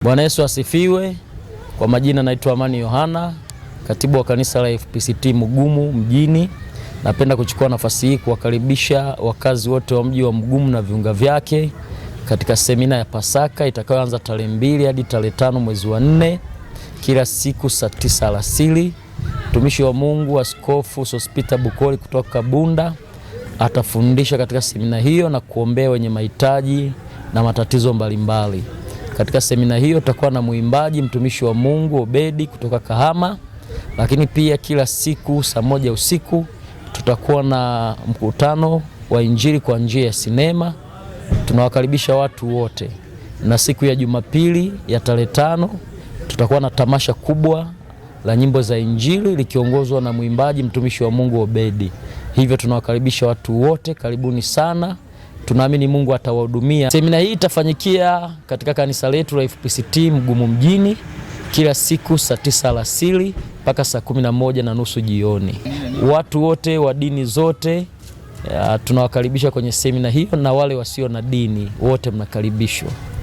Bwana Yesu asifiwe. Kwa majina naitwa Amani Yohana, katibu wa kanisa la FPCT Mugumu mjini. Napenda kuchukua nafasi hii kuwakaribisha wakazi wote wa mji wa Mugumu na viunga vyake katika semina ya Pasaka itakayoanza tarehe 2 hadi tarehe 5 mwezi wa 4 kila siku saa 9 alasiri. Mtumishi wa Mungu Askofu Sospita Bukoli kutoka Bunda atafundisha katika semina hiyo na kuombea wenye mahitaji na matatizo mbalimbali. Katika semina hiyo tutakuwa na muimbaji mtumishi wa Mungu Obedi kutoka Kahama, lakini pia kila siku saa 1 usiku tutakuwa na mkutano wa injili kwa njia ya sinema. Tunawakaribisha watu wote. Na siku ya Jumapili ya tarehe 5 tutakuwa na tamasha kubwa la nyimbo za injili likiongozwa na muimbaji mtumishi wa Mungu Obedi. Hivyo tunawakaribisha watu wote, karibuni sana. Tunaamini Mungu atawahudumia. Semina hii itafanyikia katika kanisa letu la FPCT Mugumu mjini kila siku saa 9 alasiri mpaka saa 11:30 jioni. Watu wote wa dini zote tunawakaribisha kwenye semina hiyo, na wale wasio na dini wote mnakaribishwa.